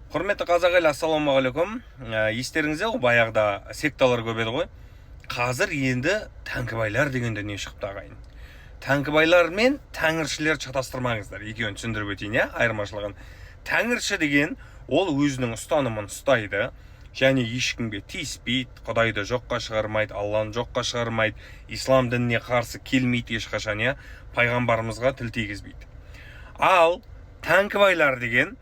Құрметті қазақ елі, ассалаумағалейкум. Естеріңізде ғой, баяғыда секталар көп еді ғой. Қазір енді тәңкібайлар деген дүние шықты ағайын. Тәңкібайлар мен тәңіршілер шатастырмаңыздар. Екеуін түсіндіріп өтейін, айырмашылығын. Тәңірші деген ол өзінің ұстанымын ұстайды, және ешкімге тиіспейді, Құдайды жоққа шығармайды, Алланы жоққа шығармайды, ислам дініне қарсы келмейді ешқашан, пайғамбарымызға тіл тигізбейді. Ал тәңкібайлар деген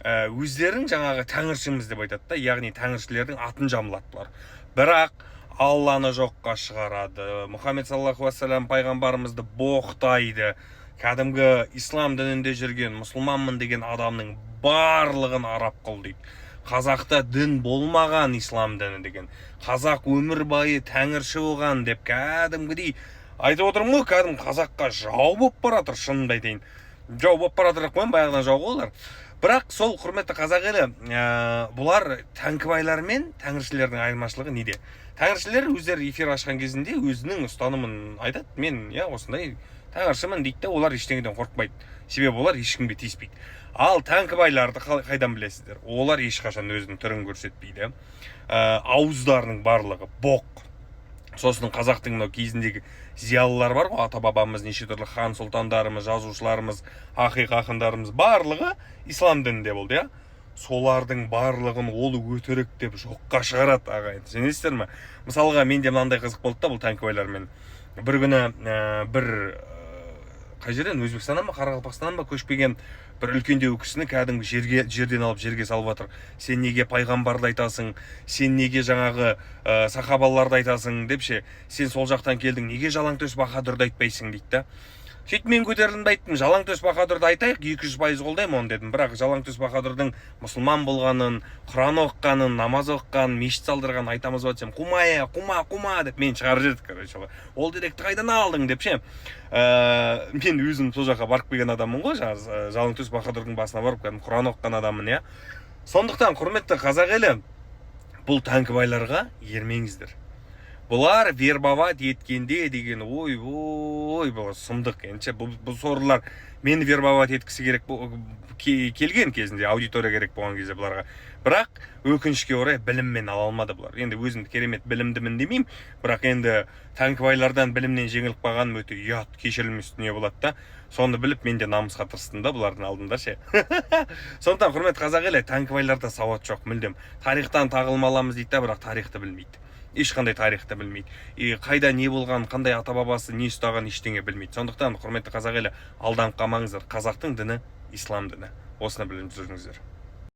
өздерін жаңағы тәңіршіміз деп айтады да, яғни тәңіршілердің атын жамыладылар. Бірақ Алланы жоққа шығарады, Мұхаммед саллаллаху алейхи пайғамбарымызды боқтайды, кәдімгі ислам дінінде жүрген мұсылманмын деген адамның барлығын араб қыл дейді. Қазақта дін болмаған ислам діні деген, қазақ өмір бойы тәңірші болған деп кәдімгідей айтып отырмын ғой. Кәдімгі қазаққа жау болып баратыр, шынымды айтайын. Жау болып баратыр қойын, баяғыдан жау олар. Бірақ сол құрметті қазақ елі, бұлар тәңкібайлар мен тәңіршілердің айырмашылығы неде? Тәңіршілер өздері эфир ашқан кезінде өзінің ұстанымын айтады. Мен осындай тәңіршімін дейді де, олар ештеңеден қорықпайды. Себебі олар ешкімге тиіспейді. Ал тәңкібайларды қайдан білесіздер? Олар ешқашан өзінің түрін көрсетпейді. Ауыздарының барлығы боқ. Сосын қазақтың мынау кезіндегі зиялылар бар ғой, ата бабамыз, неше түрлі хан сұлтандарымыз, жазушыларымыз, ақиқ ақындарымыз барлығы ислам дінінде болды, солардың барлығын ол өтірік деп жоққа шығарады ағайын. Сенесіздер ме? Мысалға, менде мынандай қызық болды да, бұл тәңкібайлармен. Бір күні қай жерден, Өзбекстаннан ба, Қарақалпақстаннан ба көшпеген бір үлкендеу кісіні кәдімгі жерден алып жерге салып жатыр. Сен неге пайғамбарды айтасың, сен неге жаңағы сахабаларды айтасың депше, сен сол жақтан келдің, неге жалаңтөс баһадүрді айтпайсың дейді да. Сөйтіп мен көтерілімді айттым, жалаңтөс баһадүрді айтайық, 200% қолдаймын оны дедім. Бірақ жалаңтөс баһадүрдің мұсылман болғанын, Құран оқығанын, намаз оқығанын, мешіт салдырғанын айтамыз ба десем, қума деп мен шығарып жіберді, короче. Ол деректі қайдан алдың деп ше. Мен өзім сол жаққа барып келген адаммын ғой, жалаңтөс баһадүрдің басына барып кәдімгі Құран оқыған адаммын, Сондықтан құрметті қазақ елі, бұл тәңкібайларға ермеңіздер. Бұлар вербовать еткенде деген бұл сұмдық енші. Бұл сорлар мені вербовать еткісі керек келген кезінде, аудитория керек болған кезде бұларға. Бірақ өкінішке орай біліммен ала алмады бұлар. Енді өзімді керемет білімдімін демеймін, бірақ енді тәңкібайлардан білімнен жеңіліп қалғаным өте ұят, кешірілмес дүние болады да. Соны біліп мен де намысқа тырыстым да бұлардың алдында ше. Сондықтан құрметті қазақ елі, тәңкібайларда сауат жоқ мүлдем. Тарихтан тағылмаламыз дейді, бірақ тарихты білмейді. Ешқандай тарихты білмейді. Қайда не болған, қандай ата бабасы не ұстаған ештеңе білмейді. Сондықтан құрметті қазақ елі, алданып қалмаңыздар. Қазақтың діні ислам діні. Осыны біліп жүріңіздер.